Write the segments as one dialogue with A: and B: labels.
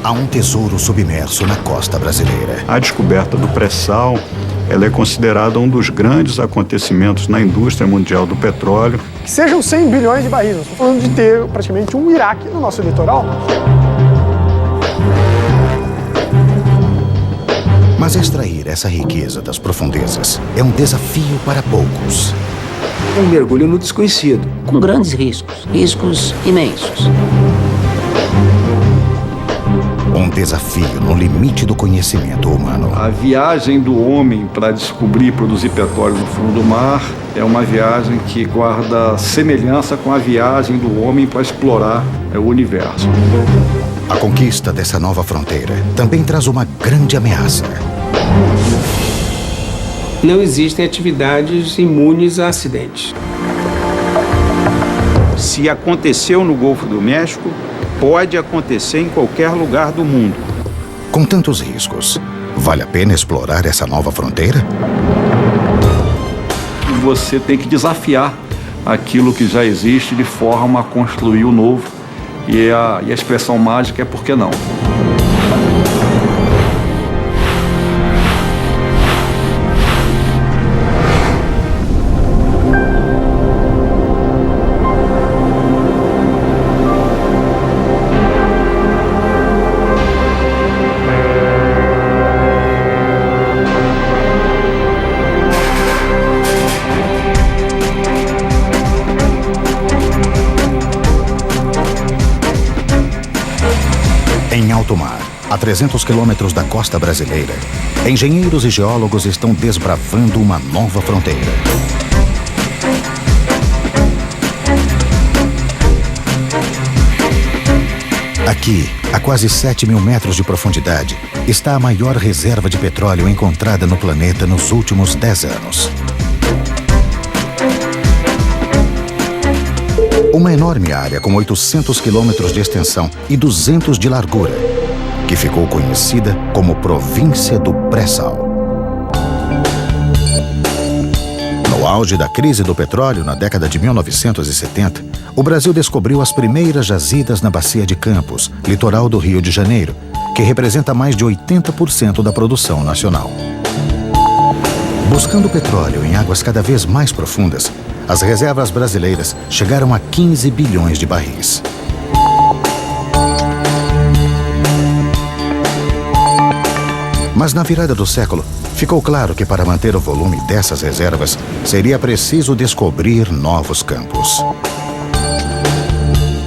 A: Há um tesouro submerso na costa brasileira.
B: A descoberta do pré-sal, ela é considerada um dos grandes acontecimentos na indústria mundial do petróleo.
C: Que sejam 100 bilhões de barris, nós estamos falando de ter praticamente um Iraque no nosso litoral.
A: Mas extrair essa riqueza das profundezas é um desafio para poucos.
D: Um mergulho no desconhecido.
E: Com grandes riscos, riscos imensos.
A: Um desafio no limite do conhecimento humano.
B: A viagem do homem para descobrir e produzir petróleo no fundo do mar é uma viagem que guarda semelhança com a viagem do homem para explorar o universo.
A: A conquista dessa nova fronteira também traz uma grande ameaça.
F: Não existem atividades imunes a acidentes.
B: Se aconteceu no Golfo do México, pode acontecer em qualquer lugar do mundo.
A: Com tantos riscos, vale a pena explorar essa nova fronteira?
B: Você tem que desafiar aquilo que já existe de forma a construir o novo. E a expressão mágica é por que não?
A: Em alto mar, a 300 quilômetros da costa brasileira, engenheiros e geólogos estão desbravando uma nova fronteira. Aqui, a quase 7 mil metros de profundidade, está a maior reserva de petróleo encontrada no planeta nos últimos 10 anos. Uma enorme área com 800 quilômetros de extensão e 200 de largura, que ficou conhecida como Província do Pré-Sal. No auge da crise do petróleo na década de 1970, o Brasil descobriu as primeiras jazidas na Bacia de Campos, litoral do Rio de Janeiro, que representa mais de 80% da produção nacional. Buscando petróleo em águas cada vez mais profundas, as reservas brasileiras chegaram a 15 bilhões de barris. Mas na virada do século, ficou claro que para manter o volume dessas reservas, seria preciso descobrir novos campos.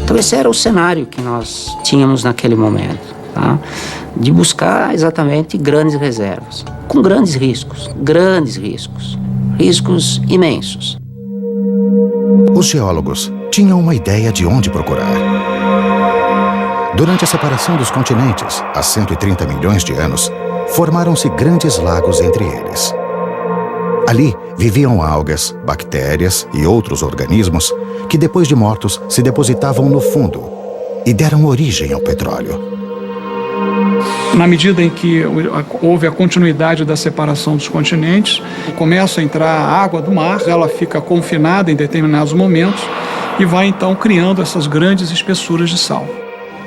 E: Então esse era o cenário que nós tínhamos naquele momento, tá? De buscar exatamente grandes reservas, com grandes riscos imensos.
A: Os geólogos tinham uma ideia de onde procurar. Durante a separação dos continentes, há 130 milhões de anos, formaram-se grandes lagos entre eles. Ali viviam algas, bactérias e outros organismos que, depois de mortos, se depositavam no fundo e deram origem ao petróleo.
G: Na medida em que houve a continuidade da separação dos continentes, começa a entrar a água do mar, ela fica confinada em determinados momentos e vai então criando essas grandes espessuras de sal.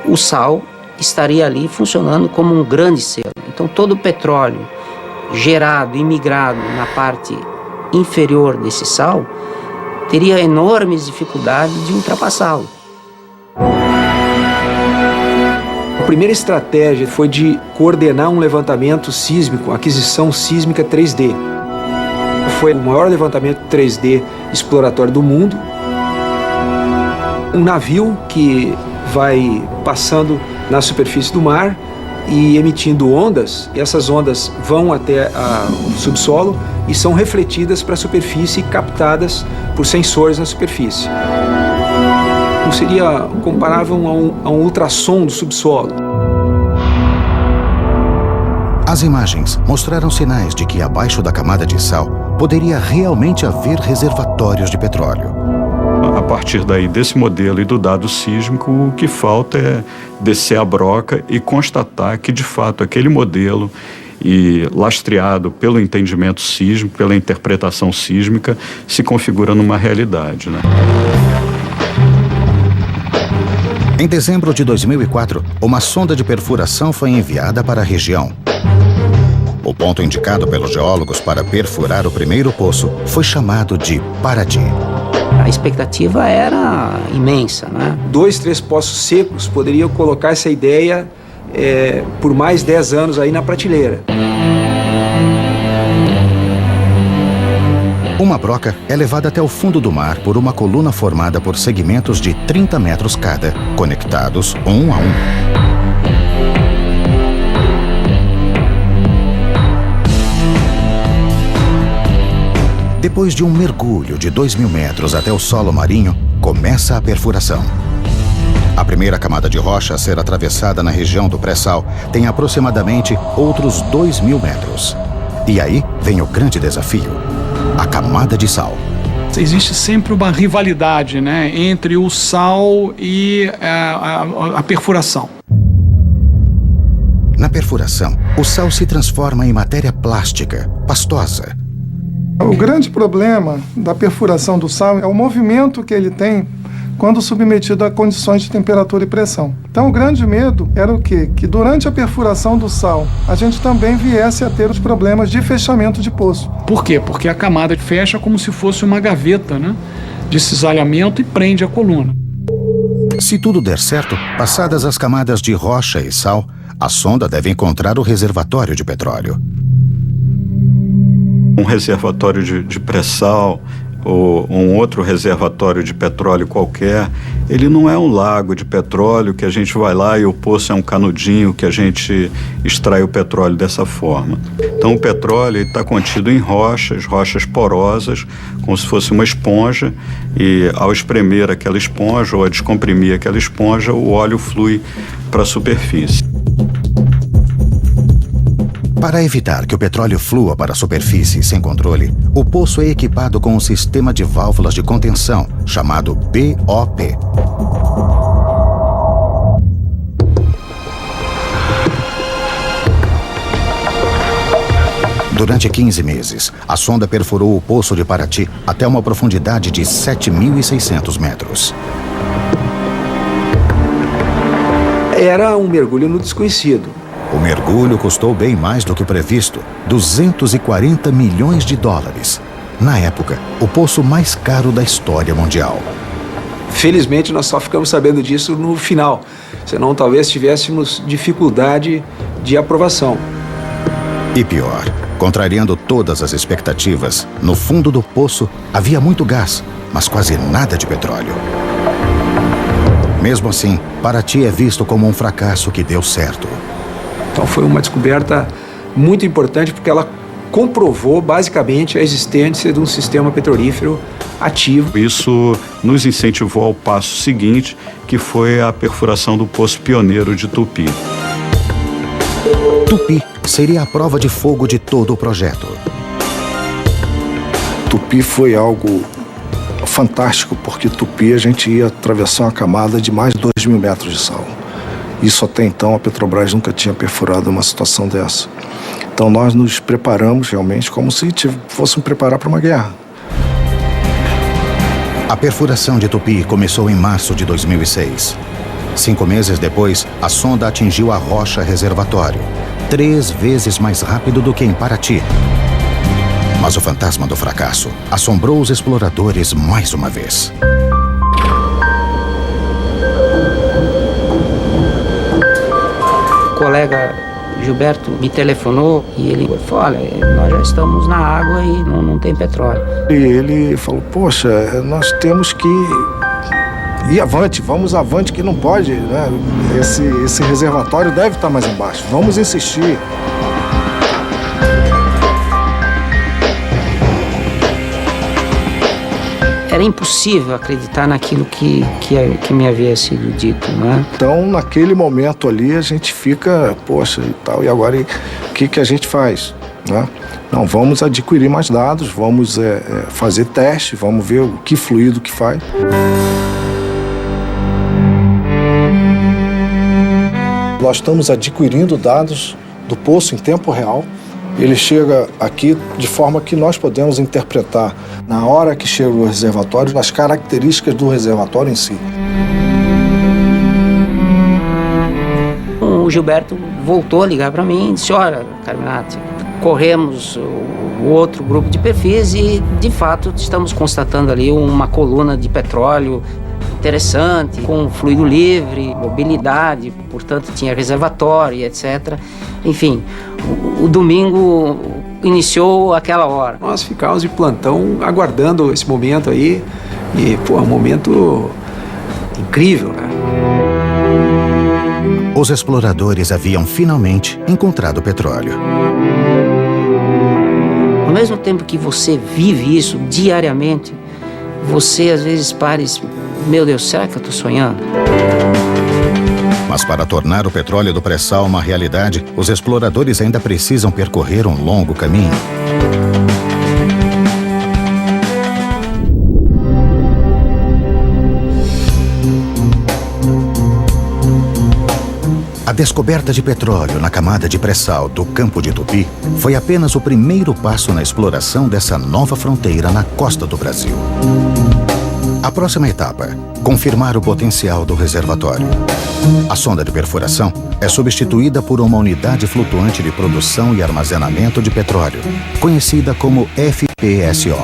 E: O sal estaria ali funcionando como um grande selo. Então todo o petróleo gerado e migrado na parte inferior desse sal teria enormes dificuldades de ultrapassá-lo.
D: A primeira estratégia foi de coordenar um levantamento sísmico, aquisição sísmica 3D. Foi o maior levantamento 3D exploratório do mundo. Um navio que vai passando na superfície do mar e emitindo ondas, e essas ondas vão até o subsolo e são refletidas para a superfície e captadas por sensores na superfície. Seria comparável a um ultrassom do subsolo.
A: As imagens mostraram sinais de que abaixo da camada de sal poderia realmente haver reservatórios de petróleo.
B: A partir daí, desse modelo e do dado sísmico, o que falta é descer a broca e constatar que, de fato, aquele modelo e lastreado pelo entendimento sísmico, pela interpretação sísmica, se configura numa realidade, né?
A: Em dezembro de 2004, uma sonda de perfuração foi enviada para a região. O ponto indicado pelos geólogos para perfurar o primeiro poço foi chamado de Paraty.
E: A expectativa era imensa, né?
D: 2, 3 poços secos poderiam colocar essa ideia por mais 10 anos aí na prateleira.
A: Uma broca é levada até o fundo do mar por uma coluna formada por segmentos de 30 metros cada, conectados um a um. Depois de um mergulho de 2.000 metros até o solo marinho, começa a perfuração. A primeira camada de rocha a ser atravessada na região do pré-sal tem aproximadamente outros 2.000 metros. E aí vem o grande desafio: a camada de sal.
G: Existe sempre uma rivalidade, né, entre o sal e a perfuração.
A: Na perfuração, o sal se transforma em matéria plástica, pastosa.
H: O grande problema da perfuração do sal é o movimento que ele tem quando submetido a condições de temperatura e pressão. Então o grande medo era o quê? Que durante a perfuração do sal, a gente também viesse a ter os problemas de fechamento de poço.
G: Por quê? Porque a camada fecha como se fosse uma gaveta, né, de cisalhamento e prende a coluna.
A: Se tudo der certo, passadas as camadas de rocha e sal, a sonda deve encontrar o reservatório de petróleo.
B: Um reservatório de pré-sal ou um outro reservatório de petróleo qualquer, ele não é um lago de petróleo que a gente vai lá e o poço é um canudinho que a gente extrai o petróleo dessa forma. Então o petróleo está contido em rochas porosas, como se fosse uma esponja, e ao espremer aquela esponja ou a descomprimir aquela esponja, o óleo flui para a superfície.
A: Para evitar que o petróleo flua para a superfície sem controle, o poço é equipado com um sistema de válvulas de contenção, chamado BOP. Durante 15 meses, a sonda perfurou o poço de Paraty até uma profundidade de 7.600 metros.
D: Era um mergulho no desconhecido.
A: O mergulho custou bem mais do que o previsto, 240 milhões de dólares. Na época, o poço mais caro da história mundial.
D: Felizmente, nós só ficamos sabendo disso no final, senão talvez tivéssemos dificuldade de aprovação.
A: E pior, contrariando todas as expectativas, no fundo do poço havia muito gás, mas quase nada de petróleo. Mesmo assim, Paraty é visto como um fracasso que deu certo.
D: Então foi uma descoberta muito importante porque ela comprovou basicamente a existência de um sistema petrolífero ativo.
B: Isso nos incentivou ao passo seguinte, que foi a perfuração do poço pioneiro de Tupi.
A: Tupi seria a prova de fogo de todo o projeto.
I: Tupi foi algo fantástico, porque Tupi a gente ia atravessar uma camada de mais de 2.000 metros de sal. Isso até então a Petrobras nunca tinha perfurado uma situação dessa. Então nós nos preparamos realmente como se fôssemos preparar para uma guerra.
A: A perfuração de Tupi começou em março de 2006. 5 meses depois, a sonda atingiu a rocha reservatório, 3 vezes mais rápido do que em Paraty. Mas o fantasma do fracasso assombrou os exploradores mais uma vez.
E: O colega Gilberto me telefonou e ele falou: olha, nós já estamos na água e não tem petróleo.
I: E ele falou: poxa, nós temos que ir avante, vamos avante, que não pode, né? Esse reservatório deve estar mais embaixo, vamos insistir.
E: Era impossível acreditar naquilo que me havia sido dito, né?
I: Então, naquele momento ali, a gente fica, poxa, e tal, e agora o que a gente faz, né? Não, vamos adquirir mais dados, vamos fazer teste, vamos ver o que fluido que faz. Nós estamos adquirindo dados do poço em tempo real. Ele chega aqui de forma que nós podemos interpretar na hora que chega o reservatório, nas características do reservatório em si.
E: O Gilberto voltou a ligar para mim e disse: olha, Carminati, corremos o outro grupo de perfis e, de fato, estamos constatando ali uma coluna de petróleo interessante, com fluido livre, mobilidade, portanto tinha reservatório, etc. Enfim, o domingo iniciou aquela hora.
D: Nós ficávamos de plantão aguardando esse momento aí e, pô, é um momento incrível, cara.
A: Os exploradores haviam finalmente encontrado petróleo.
E: Ao mesmo tempo que você vive isso diariamente, você às vezes para e diz: meu Deus, será que eu estou sonhando?
A: Mas para tornar o petróleo do pré-sal uma realidade, os exploradores ainda precisam percorrer um longo caminho. A descoberta de petróleo na camada de pré-sal do Campo de Tupi foi apenas o primeiro passo na exploração dessa nova fronteira na costa do Brasil. A próxima etapa: confirmar o potencial do reservatório. A sonda de perfuração é substituída por uma unidade flutuante de produção e armazenamento de petróleo, conhecida como FPSO.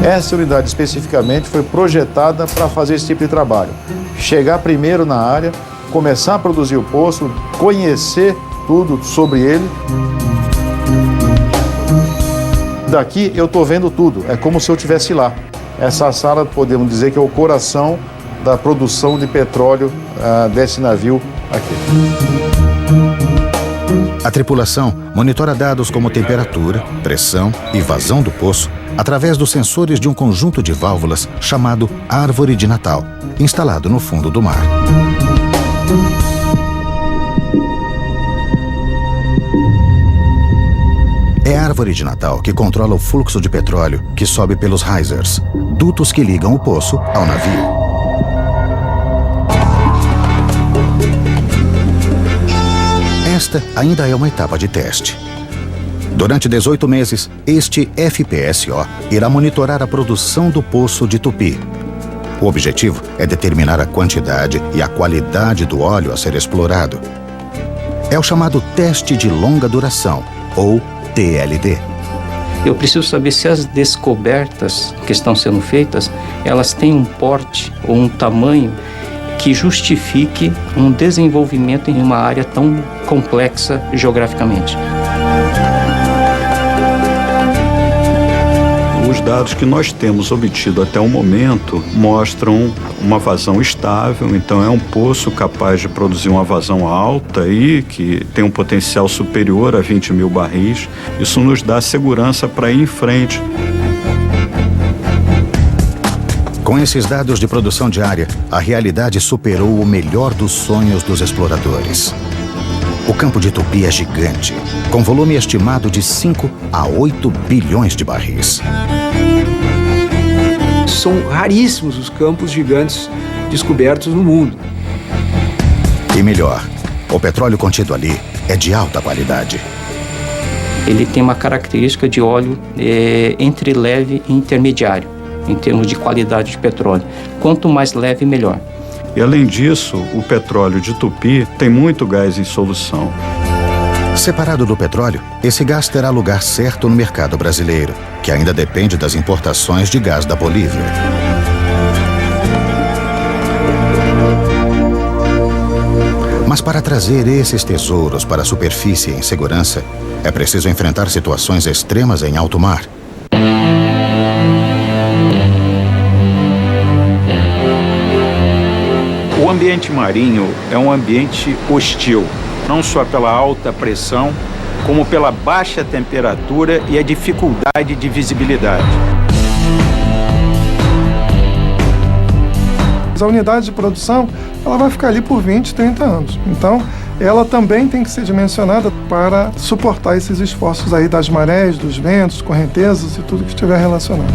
J: Essa unidade especificamente foi projetada para fazer esse tipo de trabalho. Chegar primeiro na área, começar a produzir o poço, conhecer tudo sobre ele. Daqui eu estou vendo tudo, é como se eu estivesse lá. Essa sala, podemos dizer que é o coração da produção de petróleo desse navio aqui.
A: A tripulação monitora dados como temperatura, pressão e vazão do poço através dos sensores de um conjunto de válvulas chamado Árvore de Natal, instalado no fundo do mar. É a Árvore de Natal que controla o fluxo de petróleo que sobe pelos risers, dutos que ligam o poço ao navio. Esta ainda é uma etapa de teste. Durante 18 meses, este FPSO irá monitorar a produção do poço de Tupi. O objetivo é determinar a quantidade e a qualidade do óleo a ser explorado. É o chamado teste de longa duração, ou TLD.
K: Eu preciso saber se as descobertas que estão sendo feitas, elas têm um porte ou um tamanho que justifique um desenvolvimento em uma área tão complexa geograficamente.
B: Os dados que nós temos obtido até o momento mostram uma vazão estável, então é um poço capaz de produzir uma vazão alta e que tem um potencial superior a 20 mil barris. Isso nos dá segurança para ir em frente.
A: Com esses dados de produção diária, a realidade superou o melhor dos sonhos dos exploradores. O Campo de Tupi é gigante, com volume estimado de 5 a 8 bilhões de barris.
D: São raríssimos os campos gigantes descobertos no mundo.
A: E melhor, o petróleo contido ali é de alta qualidade.
K: Ele tem uma característica de óleo entre leve e intermediário, em termos de qualidade de petróleo. Quanto mais leve, melhor.
B: E além disso, o petróleo de Tupi tem muito gás em solução.
A: Separado do petróleo, esse gás terá lugar certo no mercado brasileiro, que ainda depende das importações de gás da Bolívia. Mas para trazer esses tesouros para a superfície em segurança, é preciso enfrentar situações extremas em alto mar.
F: O ambiente marinho é um ambiente hostil, não só pela alta pressão, como pela baixa temperatura e a dificuldade de visibilidade.
H: A unidade de produção ela vai ficar ali por 20, 30 anos. Então, ela também tem que ser dimensionada para suportar esses esforços aí das marés, dos ventos, correntezas e tudo que estiver relacionado.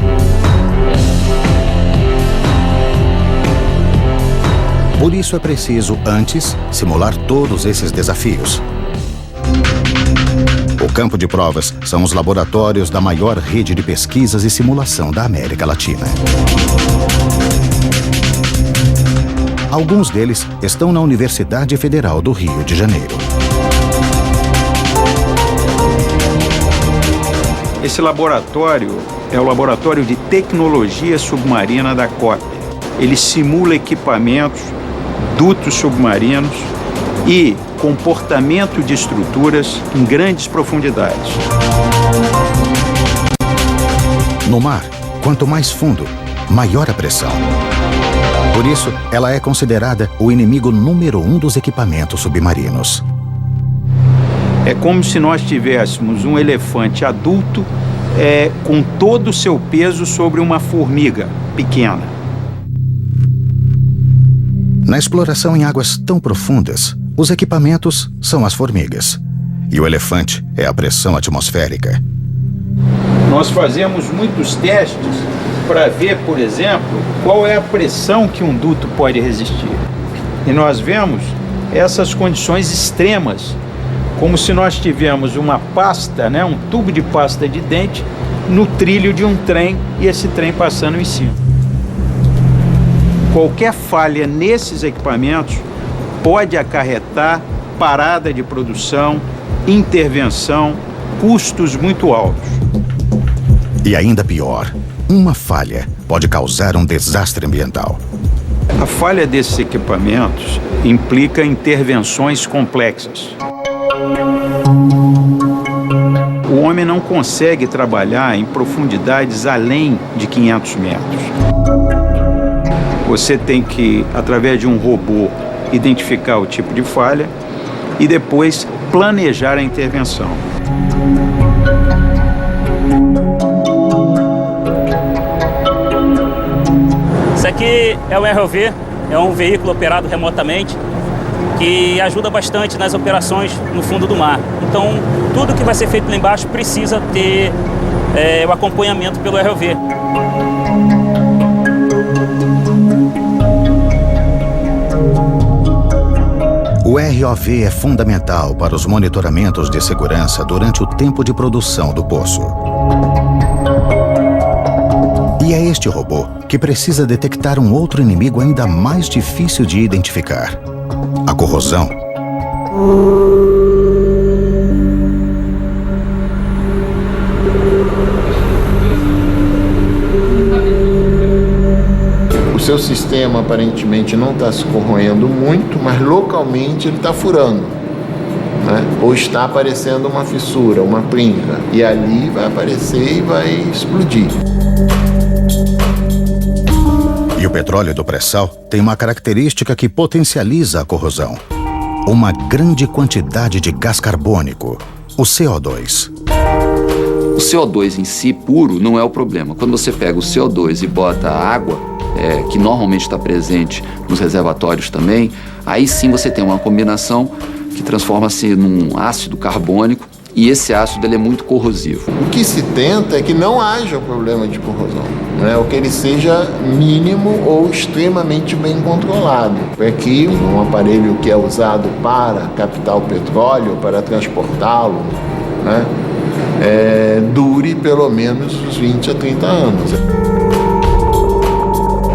A: Por isso é preciso, antes, simular todos esses desafios. campo de provas são os laboratórios da maior rede de pesquisas e simulação da América Latina. Alguns deles estão na Universidade Federal do Rio de Janeiro.
F: Esse laboratório é o Laboratório de Tecnologia Submarina da COP. Ele simula equipamentos, dutos submarinos e comportamento de estruturas em grandes profundidades.
A: No mar, quanto mais fundo, maior a pressão. Por isso, ela é considerada o inimigo número 1 dos equipamentos submarinos.
F: É como se nós tivéssemos um elefante adulto com todo o seu peso sobre uma formiga pequena.
A: Na exploração em águas tão profundas, os equipamentos são as formigas. E o elefante é a pressão atmosférica.
F: Nós fazemos muitos testes para ver, por exemplo, qual é a pressão que um duto pode resistir. E nós vemos essas condições extremas, como se nós tivéssemos uma pasta, um tubo de pasta de dente no trilho de um trem e esse trem passando em cima. Qualquer falha nesses equipamentos pode acarretar parada de produção, intervenção, custos muito altos.
A: E ainda pior, uma falha pode causar um desastre ambiental.
F: A falha desses equipamentos implica intervenções complexas. O homem não consegue trabalhar em profundidades além de 500 metros. Você tem que, através de um robô, identificar o tipo de falha e depois planejar a intervenção.
L: Isso aqui é o ROV, é um veículo operado remotamente que ajuda bastante nas operações no fundo do mar. Então, tudo que vai ser feito lá embaixo precisa ter o acompanhamento pelo ROV.
A: O ROV é fundamental para os monitoramentos de segurança durante o tempo de produção do poço. E é este robô que precisa detectar um outro inimigo ainda mais difícil de identificar: a corrosão.
M: O seu sistema aparentemente não está se corroendo muito, mas localmente ele está furando, né? Ou está aparecendo uma fissura, uma pringa, e ali vai aparecer e vai explodir.
A: E o petróleo do pré-sal tem uma característica que potencializa a corrosão: uma grande quantidade de gás carbônico, o CO2.
N: O CO2 em si, puro, não é o problema. Quando você pega o CO2 e bota a água, que normalmente está presente nos reservatórios também, aí sim você tem uma combinação que transforma-se num ácido carbônico, e esse ácido ele é muito corrosivo.
M: O que se tenta é que não haja problema de corrosão, né? Ou que ele seja mínimo ou extremamente bem controlado, para que um aparelho que é usado para captar o petróleo, para transportá-lo, né, dure pelo menos uns 20 a 30 anos.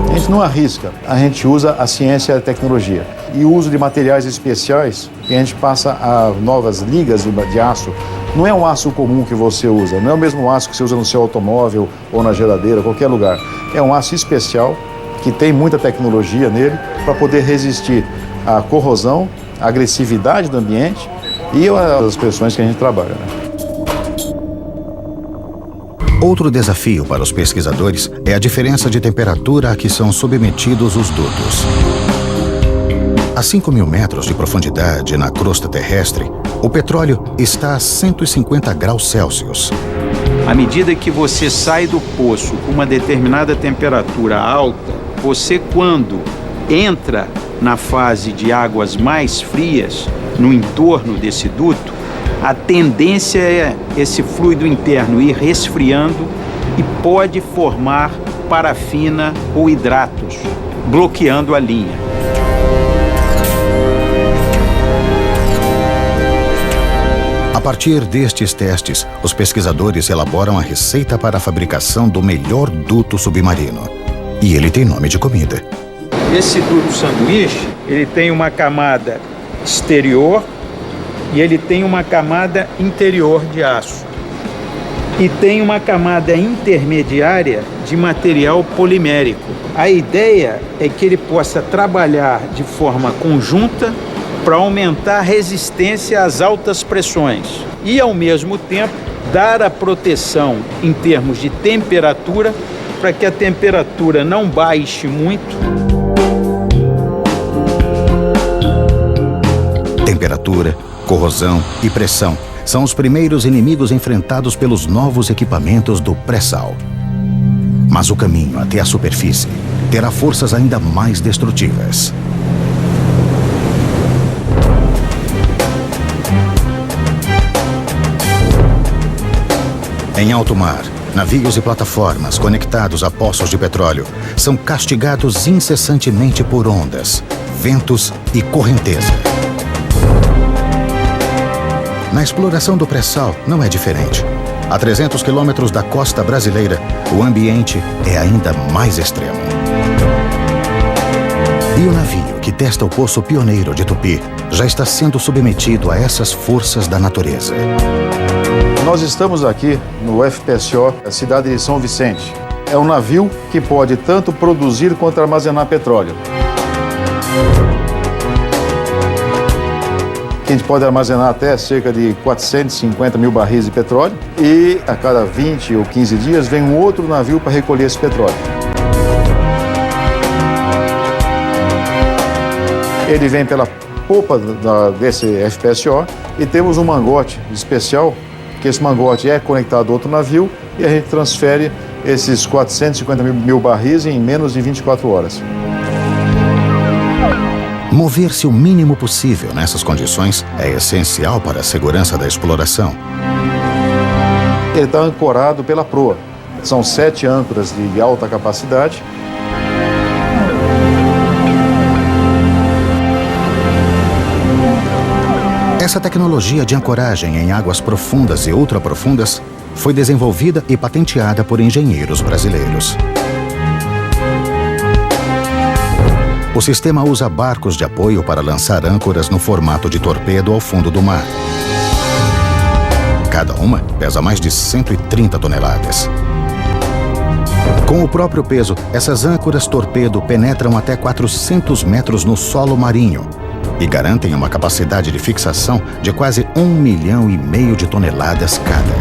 J: A gente não arrisca, a gente usa a ciência e a tecnologia. E o uso de materiais especiais, que a gente passa a novas ligas de aço. Não é um aço comum que você usa, não é o mesmo aço que você usa no seu automóvel ou na geladeira, qualquer lugar. É um aço especial, que tem muita tecnologia nele, para poder resistir à corrosão, à agressividade do ambiente e às pressões que a gente trabalha, né?
A: Outro desafio para os pesquisadores é a diferença de temperatura a que são submetidos os dutos. A 5.000 metros de profundidade na crosta terrestre, o petróleo está a 150 graus Celsius.
F: À medida que você sai do poço com uma determinada temperatura alta, você, quando entra na fase de águas mais frias, no entorno desse duto, a tendência é esse fluido interno ir resfriando e pode formar parafina ou hidratos, bloqueando a linha.
A: A partir destes testes, os pesquisadores elaboram a receita para a fabricação do melhor duto submarino. E ele tem nome de comida.
F: Esse duto sanduíche, ele tem uma camada exterior e ele tem uma camada interior de aço. E tem uma camada intermediária de material polimérico. A ideia é que ele possa trabalhar de forma conjunta para aumentar a resistência às altas pressões e, ao mesmo tempo, dar a proteção em termos de temperatura para que a temperatura não baixe muito.
A: Temperatura, corrosão e pressão são os primeiros inimigos enfrentados pelos novos equipamentos do pré-sal. Mas o caminho até a superfície terá forças ainda mais destrutivas. Em alto mar, navios e plataformas conectados a poços de petróleo são castigados incessantemente por ondas, ventos e correnteza. Na exploração do pré-sal não é diferente. A 300 quilômetros da costa brasileira, o ambiente é ainda mais extremo. E o navio que testa o poço pioneiro de Tupi já está sendo submetido a essas forças da natureza.
J: Nós estamos aqui no FPSO, a cidade de São Vicente. É um navio que pode tanto produzir quanto armazenar petróleo. A gente pode armazenar até cerca de 450 mil barris de petróleo e a cada 20 ou 15 dias vem um outro navio para recolher esse petróleo. Ele vem pela popa desse FPSO e temos um mangote especial, que esse mangote é conectado a outro navio e a gente transfere esses 450 mil barris em menos de 24 horas.
A: Mover-se o mínimo possível nessas condições é essencial para a segurança da exploração.
J: Ele está ancorado pela proa. São 7 âncoras de alta capacidade.
A: Essa tecnologia de ancoragem em águas profundas e ultraprofundas foi desenvolvida e patenteada por engenheiros brasileiros. O sistema usa barcos de apoio para lançar âncoras no formato de torpedo ao fundo do mar. Cada uma pesa mais de 130 toneladas. Com o próprio peso, essas âncoras torpedo penetram até 400 metros no solo marinho e garantem uma capacidade de fixação de quase 1,5 milhão de toneladas cada.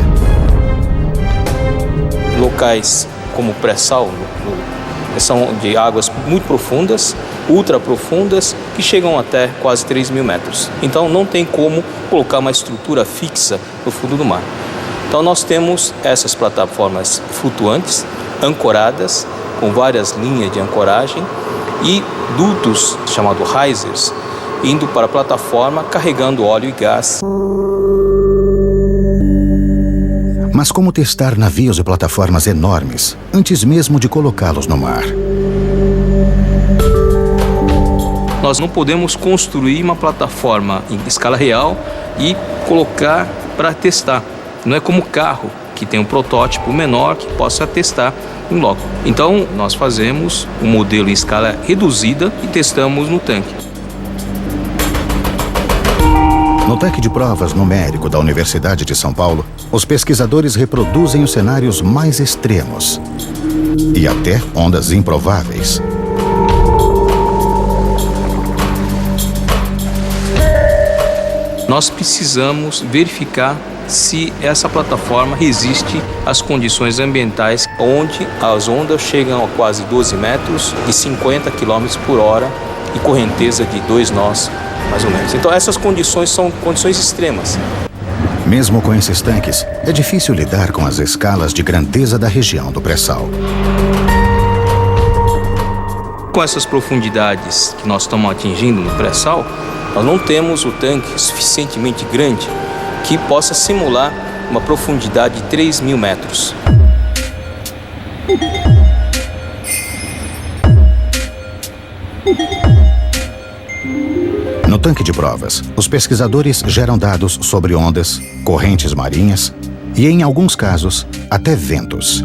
O: Locais como o pré-sal são de águas muito profundas, ultra profundas, que chegam até quase 3 mil metros. Então não tem como colocar uma estrutura fixa no fundo do mar. Então nós temos essas plataformas flutuantes, ancoradas, com várias linhas de ancoragem e dutos chamados risers, indo para a plataforma carregando óleo e gás.
A: Mas como testar navios e plataformas enormes antes mesmo de colocá-los no mar?
O: Nós não podemos construir uma plataforma em escala real e colocar para testar. Não é como carro, que tem um protótipo menor que possa testar em loco. Então, nós fazemos um modelo em escala reduzida e testamos no tanque.
A: No tanque de provas numérico da Universidade de São Paulo, os pesquisadores reproduzem os cenários mais extremos e até ondas improváveis.
O: Nós precisamos verificar se essa plataforma resiste às condições ambientais, onde as ondas chegam a quase 12 metros e 50 km por hora e correnteza de 2 nós, mais ou menos. Então essas condições são condições extremas.
A: Mesmo com esses tanques, é difícil lidar com as escalas de grandeza da região do pré-sal.
O: Com essas profundidades que nós estamos atingindo no pré-sal, nós não temos o tanque suficientemente grande que possa simular uma profundidade de 3 mil metros.
A: No tanque de provas, os pesquisadores geram dados sobre ondas, correntes marinhas e, em alguns casos, até ventos.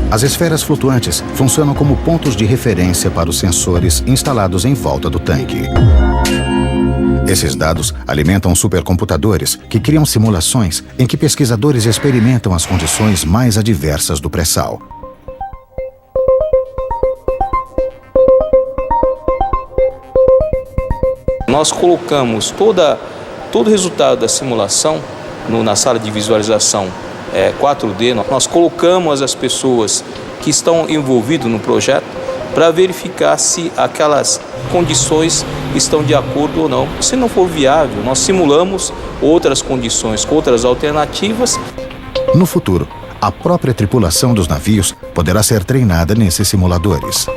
A: As esferas flutuantes funcionam como pontos de referência para os sensores instalados em volta do tanque. Esses dados alimentam supercomputadores que criam simulações em que pesquisadores experimentam as condições mais adversas do pré-sal.
O: Nós colocamos todo o resultado da simulação na sala de visualização 4D. Nós colocamos as pessoas que estão envolvidas no projeto para verificar se aquelas condições estão de acordo ou não. Se não for viável, nós simulamos outras condições, outras alternativas.
A: No futuro, a própria tripulação dos navios poderá ser treinada nesses simuladores.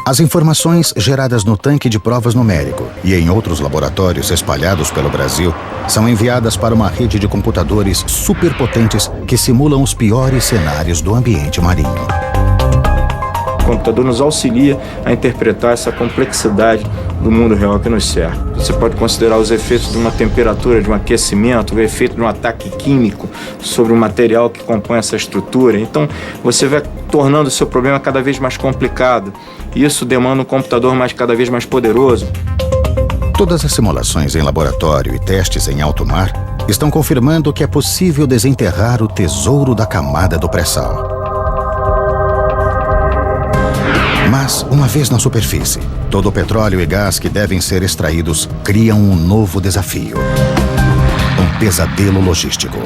A: As informações geradas no tanque de provas numérico e em outros laboratórios espalhados pelo Brasil são enviadas para uma rede de computadores superpotentes que simulam os piores cenários do ambiente marinho.
F: O computador nos auxilia a interpretar essa complexidade do mundo real que nos cerca. Você pode considerar os efeitos de uma temperatura, de um aquecimento, o efeito de um ataque químico sobre o material que compõe essa estrutura. Então, você vai tornando o seu problema cada vez mais complicado. Isso demanda um computador cada vez mais poderoso.
A: Todas as simulações em laboratório e testes em alto mar estão confirmando que é possível desenterrar o tesouro da camada do pré-sal. Mas, uma vez na superfície, todo o petróleo e gás que devem ser extraídos criam um novo desafio. Um pesadelo logístico.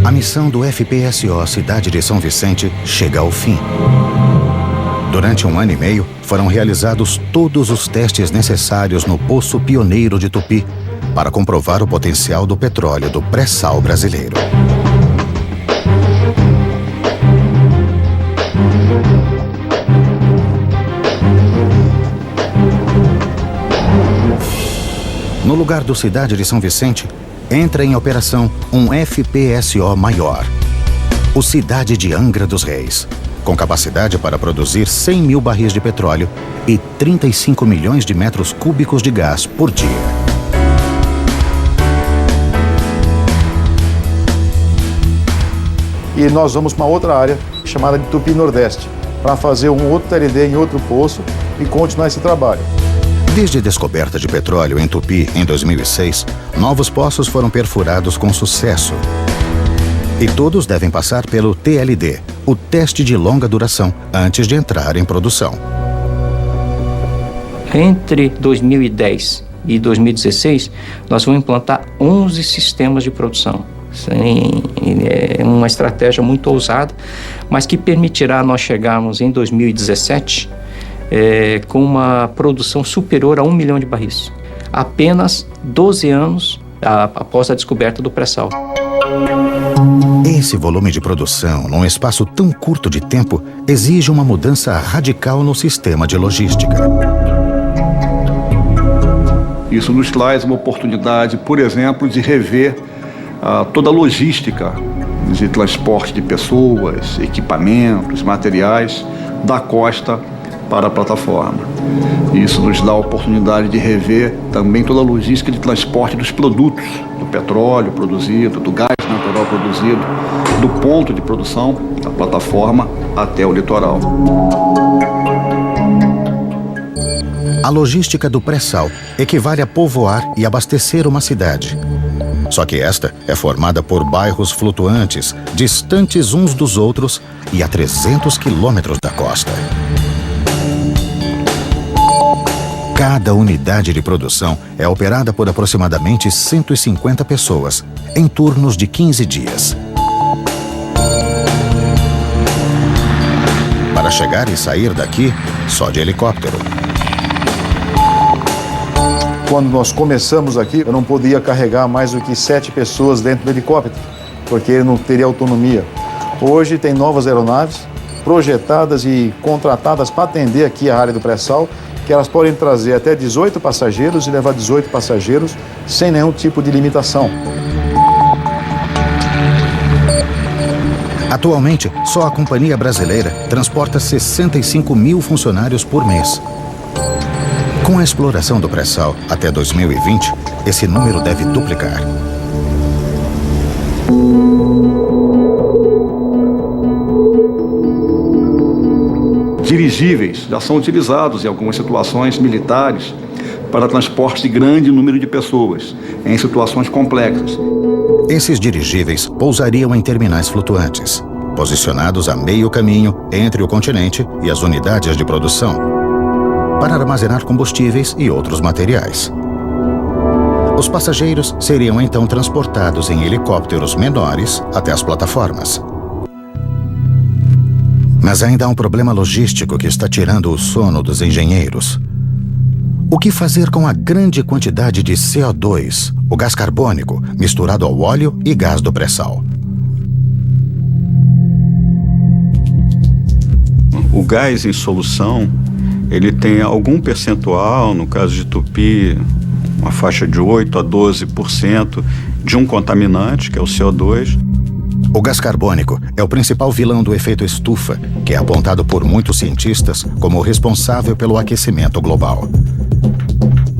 A: A missão do FPSO Cidade de São Vicente chega ao fim. Durante 1 ano e meio, foram realizados todos os testes necessários no Poço Pioneiro de Tupi para comprovar o potencial do petróleo do pré-sal brasileiro. No lugar do Cidade de São Vicente, entra em operação um FPSO maior, o Cidade de Angra dos Reis, com capacidade para produzir 100 mil barris de petróleo e 35 milhões de metros cúbicos de gás por dia.
J: E nós vamos para uma outra área chamada de Tupi Nordeste, para fazer um outro TLD em outro poço e continuar esse trabalho.
A: Desde a descoberta de petróleo em Tupi, em 2006, novos poços foram perfurados com sucesso. E todos devem passar pelo TLD, o teste de longa duração, antes de entrar em produção.
K: Entre 2010 e 2016, nós vamos implantar 11 sistemas de produção. É uma estratégia muito ousada, mas que permitirá nós chegarmos em 2017 com uma produção superior a 1 milhão de barris. Apenas 12 anos após a descoberta do pré-sal.
A: Esse volume de produção, num espaço tão curto de tempo, exige uma mudança radical no sistema de logística.
P: Isso nos traz uma oportunidade, por exemplo, de rever toda a logística de transporte de pessoas, equipamentos, materiais da costa para a plataforma. Isso nos dá a oportunidade de rever também toda a logística de transporte dos produtos, do petróleo produzido, do gás natural produzido, do ponto de produção da plataforma até o litoral.
A: A logística do pré-sal equivale a povoar e abastecer uma cidade. Só que esta é formada por bairros flutuantes, distantes uns dos outros e a 300 quilômetros da costa. Cada unidade de produção é operada por aproximadamente 150 pessoas, em turnos de 15 dias. Para chegar e sair daqui, só de helicóptero.
J: Quando nós começamos aqui, eu não podia carregar mais do que 7 pessoas dentro do helicóptero, porque ele não teria autonomia. Hoje tem novas aeronaves projetadas e contratadas para atender aqui a área do pré-sal, que elas podem trazer até 18 passageiros e levar 18 passageiros sem nenhum tipo de limitação.
A: Atualmente, só a Companhia Brasileira transporta 65 mil funcionários por mês. Com a exploração do pré-sal até 2020, esse número deve duplicar.
P: Dirigíveis já são utilizados em algumas situações militares para transporte de grande número de pessoas, em situações complexas.
A: Esses dirigíveis pousariam em terminais flutuantes, posicionados a meio caminho entre o continente e as unidades de produção, para armazenar combustíveis e outros materiais. Os passageiros seriam então transportados em helicópteros menores até as plataformas. Mas ainda há um problema logístico que está tirando o sono dos engenheiros. O que fazer com a grande quantidade de CO2, o gás carbônico, misturado ao óleo e gás do pré-sal?
B: O gás em solução, ele tem algum percentual, no caso de Tupi, uma faixa de 8 a 12% de um contaminante, que é o CO2.
A: O gás carbônico é o principal vilão do efeito estufa, que é apontado por muitos cientistas como o responsável pelo aquecimento global.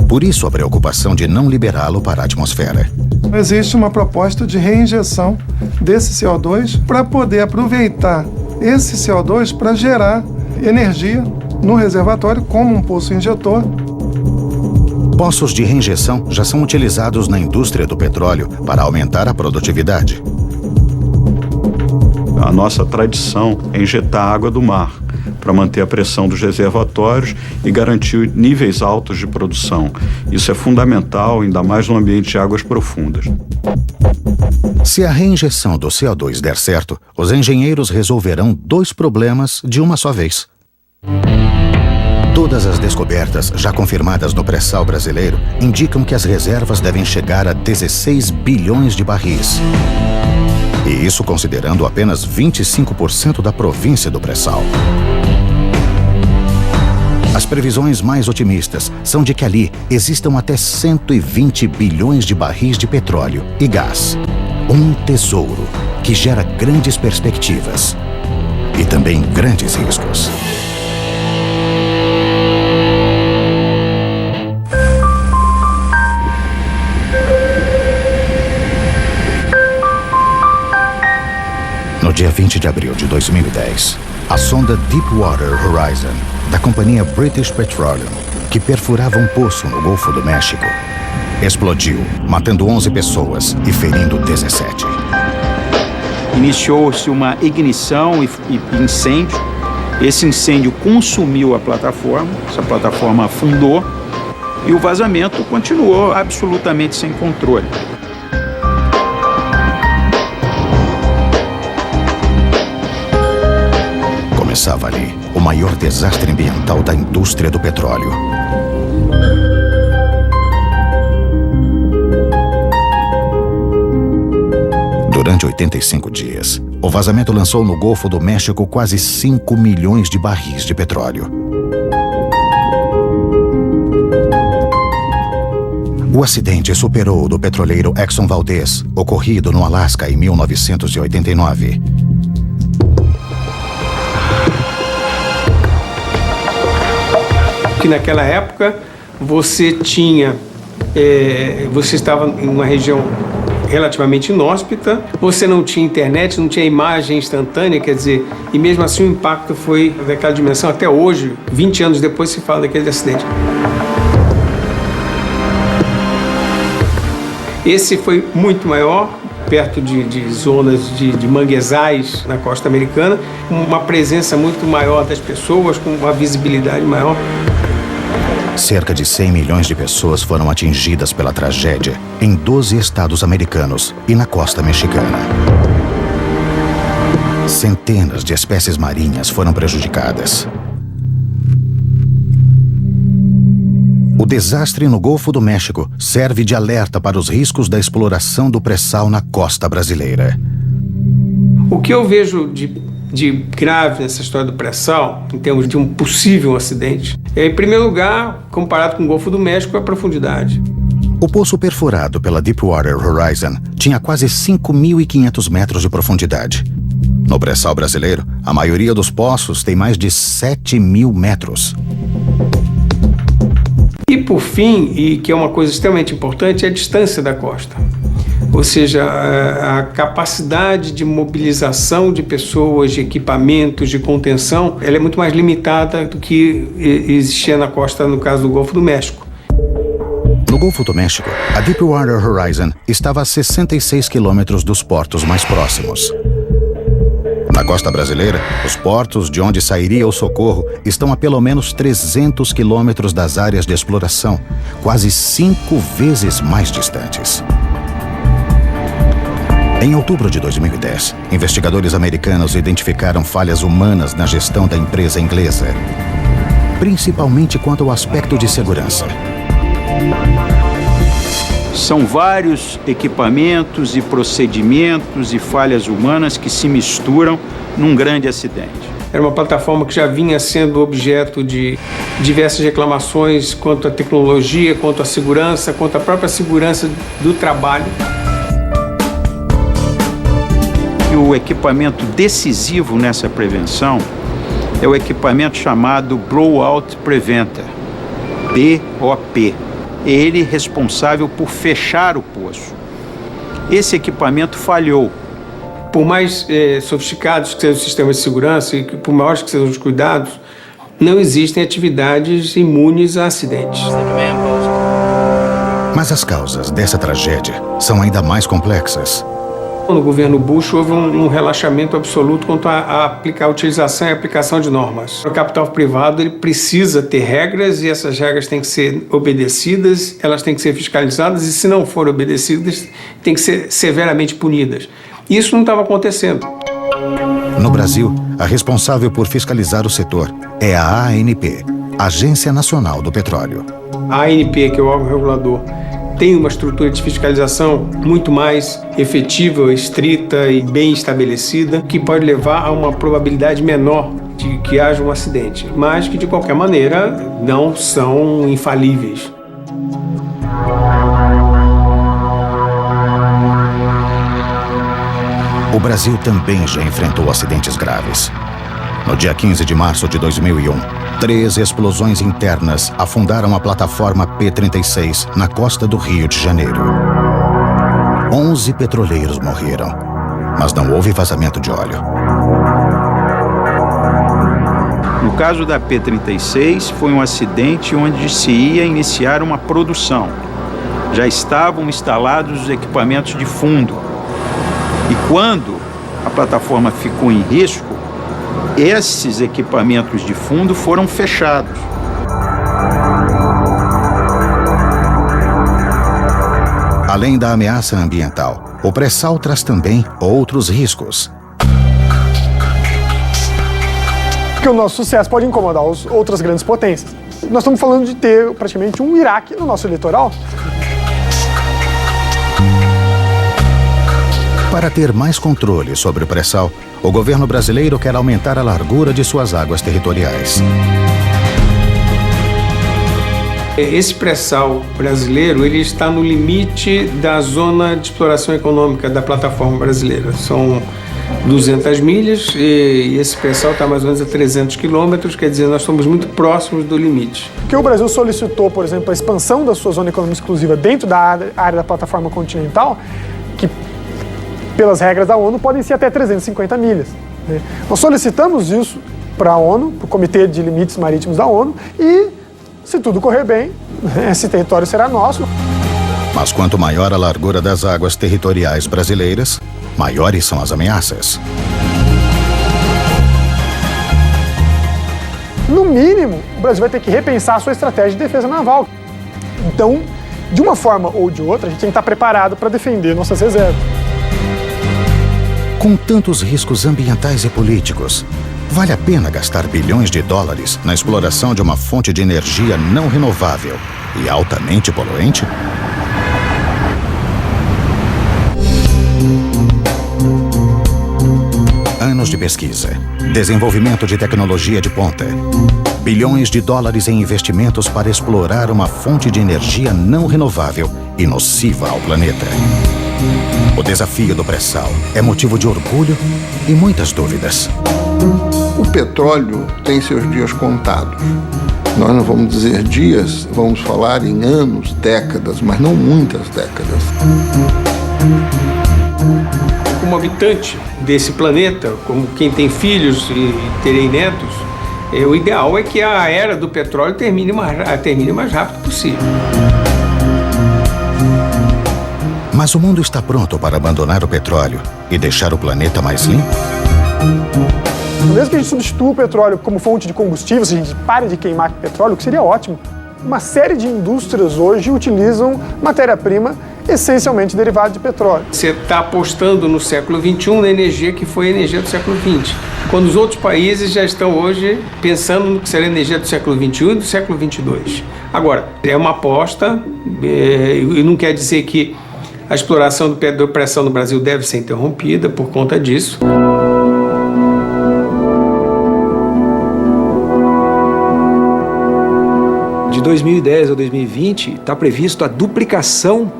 A: Por isso a preocupação de não liberá-lo para a atmosfera.
H: Existe uma proposta de reinjeção desse CO2 para poder aproveitar esse CO2 para gerar energia no reservatório como um poço injetor.
A: Poços de reinjeção já são utilizados na indústria do petróleo para aumentar a produtividade.
B: A nossa tradição é injetar água do mar para manter a pressão dos reservatórios e garantir níveis altos de produção. Isso é fundamental, ainda mais no ambiente de águas profundas.
A: Se a reinjeção do CO2 der certo, os engenheiros resolverão 2 problemas de uma só vez. Todas as descobertas já confirmadas no pré-sal brasileiro indicam que as reservas devem chegar a 16 bilhões de barris. E isso considerando apenas 25% da província do pré-sal. As previsões mais otimistas são de que ali existam até 120 bilhões de barris de petróleo e gás. Um tesouro que gera grandes perspectivas e também grandes riscos. No dia 20 de abril de 2010, a sonda Deepwater Horizon, da companhia British Petroleum, que perfurava um poço no Golfo do México, explodiu, matando 11 pessoas e ferindo 17.
F: Iniciou-se uma ignição e incêndio. Esse incêndio consumiu a plataforma, essa plataforma afundou e o vazamento continuou absolutamente sem controle.
A: Começava ali o maior desastre ambiental da indústria do petróleo. Durante 85 dias, o vazamento lançou no Golfo do México quase 5 milhões de barris de petróleo. O acidente superou o do petroleiro Exxon Valdez, ocorrido no Alasca em 1989.
D: Que naquela época você estava em uma região relativamente inóspita, você não tinha internet, não tinha imagem instantânea, quer dizer, e mesmo assim o impacto foi daquela dimensão. Até hoje, 20 anos depois, se fala daquele acidente. Esse foi muito maior, perto de zonas de manguezais na costa americana, com uma presença muito maior das pessoas, com uma visibilidade maior.
A: Cerca de 100 milhões de pessoas foram atingidas pela tragédia em 12 estados americanos e na costa mexicana. Centenas de espécies marinhas foram prejudicadas. O desastre no Golfo do México serve de alerta para os riscos da exploração do pré-sal na costa brasileira.
D: O que eu vejo de grave nessa história do pré-sal, em termos de um possível acidente, é, em primeiro lugar, comparado com o Golfo do México, a profundidade.
A: O poço perfurado pela Deepwater Horizon tinha quase 5.500 metros de profundidade. No pré-sal brasileiro, a maioria dos poços tem mais de 7.000 metros.
Q: E por fim, e que é uma coisa extremamente importante, é a distância da costa. Ou seja, a capacidade de mobilização de pessoas, de equipamentos, de contenção, ela é muito mais limitada do que existia na costa, no caso do Golfo do México.
A: No Golfo do México, a Deepwater Horizon estava a 66 quilômetros dos portos mais próximos. Na costa brasileira, os portos de onde sairia o socorro estão a pelo menos 300 quilômetros das áreas de exploração, quase 5 vezes mais distantes. Em outubro de 2010, investigadores americanos identificaram falhas humanas na gestão da empresa inglesa, principalmente quanto ao aspecto de segurança.
F: São vários equipamentos e procedimentos e falhas humanas que se misturam num grande acidente.
Q: Era uma plataforma que já vinha sendo objeto de diversas reclamações quanto à tecnologia, quanto à segurança, quanto à própria segurança do trabalho.
F: E o equipamento decisivo nessa prevenção é o equipamento chamado Blowout Preventer, BOP. Ele é responsável por fechar o poço. Esse equipamento falhou.
Q: Por mais sofisticados que sejam os sistemas de segurança e por maiores que sejam os cuidados, não existem atividades imunes a acidentes.
A: Mas as causas dessa tragédia são ainda mais complexas.
Q: No governo Bush houve um relaxamento absoluto quanto a utilização e aplicação de normas. O capital privado ele precisa ter regras e essas regras têm que ser obedecidas, elas têm que ser fiscalizadas e se não forem obedecidas, têm que ser severamente punidas. Isso não estava acontecendo.
A: No Brasil, a responsável por fiscalizar o setor é a ANP, Agência Nacional do Petróleo.
Q: A ANP, que é o órgão regulador, tem uma estrutura de fiscalização muito mais efetiva, estrita e bem estabelecida, que pode levar a uma probabilidade menor de que haja um acidente, mas que, de qualquer maneira, não são infalíveis.
A: O Brasil também já enfrentou acidentes graves. No dia 15 de março de 2001, 3 explosões internas afundaram a plataforma P-36 na costa do Rio de Janeiro. 11 petroleiros morreram, mas não houve vazamento de óleo.
F: No caso da P-36, foi um acidente onde se ia iniciar uma produção. Já estavam instalados os equipamentos de fundo. E quando a plataforma ficou em risco, esses equipamentos de fundo foram fechados.
A: Além da ameaça ambiental, o pré-sal traz também outros riscos.
C: Porque o nosso sucesso pode incomodar as outras grandes potências. Nós estamos falando de ter praticamente um Iraque no nosso litoral.
A: Para ter mais controle sobre o pré-sal, o governo brasileiro quer aumentar a largura de suas águas territoriais.
Q: Esse pré-sal brasileiro ele está no limite da zona de exploração econômica da plataforma brasileira. São 200 milhas e esse pré-sal está mais ou menos a 300 quilômetros, quer dizer, nós estamos muito próximos do limite.
C: Porque o Brasil solicitou, por exemplo, a expansão da sua zona econômica exclusiva dentro da área da plataforma continental, que pelas regras da ONU, podem ser até 350 milhas. Nós solicitamos isso para a ONU, para o Comitê de Limites Marítimos da ONU, e, se tudo correr bem, esse território será nosso.
A: Mas quanto maior a largura das águas territoriais brasileiras, maiores são as ameaças.
C: No mínimo, o Brasil vai ter que repensar a sua estratégia de defesa naval. Então, de uma forma ou de outra, a gente tem que estar preparado para defender nossas reservas.
A: Com tantos riscos ambientais e políticos, vale a pena gastar bilhões de dólares na exploração de uma fonte de energia não renovável e altamente poluente? Anos de pesquisa, desenvolvimento de tecnologia de ponta, bilhões de dólares em investimentos para explorar uma fonte de energia não renovável e nociva ao planeta. O desafio do pré-sal é motivo de orgulho e muitas dúvidas.
M: O petróleo tem seus dias contados. Nós não vamos dizer dias, vamos falar em anos, décadas, mas não muitas décadas.
Q: Como habitante desse planeta, como quem tem filhos e terei netos, o ideal é que a era do petróleo termine mais rápido possível.
A: Mas o mundo está pronto para abandonar o petróleo e deixar o planeta mais limpo?
C: Mesmo que a gente substitua o petróleo como fonte de combustível, se a gente pare de queimar petróleo, o que seria ótimo, uma série de indústrias hoje utilizam matéria-prima essencialmente derivada de petróleo.
Q: Você está apostando no século XXI na energia que foi a energia do século XX, quando os outros países já estão hoje pensando no que será a energia do século XXI e do século XXII. Agora, é uma aposta e não quer dizer que a exploração do pré-sal no Brasil deve ser interrompida por conta disso.
D: De 2010 a 2020, está previsto a duplicação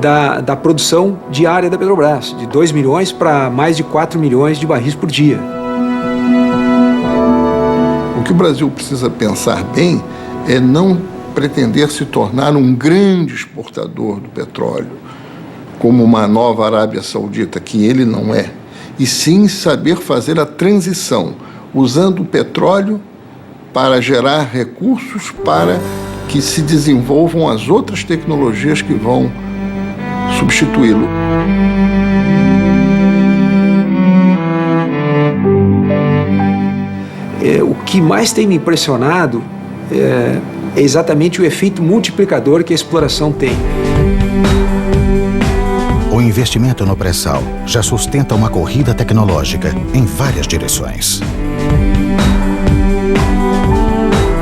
D: da produção diária da Petrobras, de 2 milhões para mais de 4 milhões de barris por dia.
M: O que o Brasil precisa pensar bem é não pretender se tornar um grande exportador do petróleo, como uma nova Arábia Saudita, que ele não é, e sim saber fazer a transição, usando o petróleo para gerar recursos para que se desenvolvam as outras tecnologias que vão substituí-lo.
D: O que mais tem me impressionado é exatamente o efeito multiplicador que a exploração tem.
A: O investimento no pré-sal já sustenta uma corrida tecnológica em várias direções.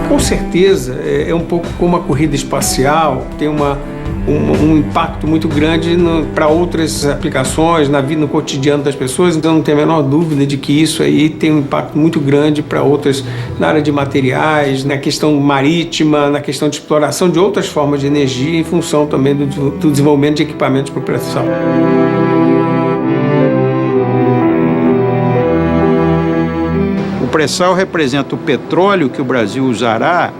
Q: Com certeza, é um pouco como a corrida espacial, tem um impacto muito grande para outras aplicações, na vida, no cotidiano das pessoas, então não tem a menor dúvida de que isso aí tem um impacto muito grande para outras, na área de materiais, na questão marítima, na questão de exploração de outras formas de energia, em função também do desenvolvimento de equipamentos para o pré-sal.
F: O pré-sal representa o petróleo que o Brasil usará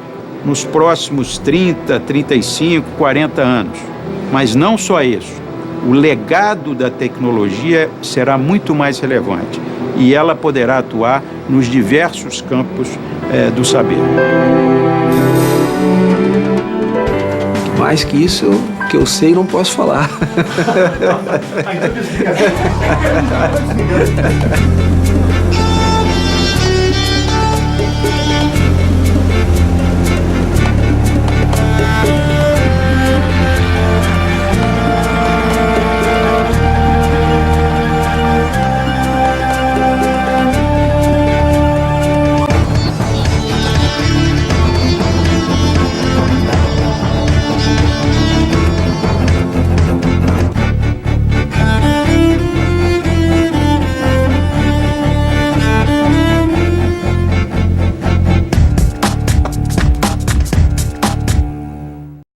F: nos próximos 30, 35, 40 anos. Mas não só isso. O legado da tecnologia será muito mais relevante e ela poderá atuar nos diversos campos do saber.
D: Mais que isso, que eu sei, não posso falar.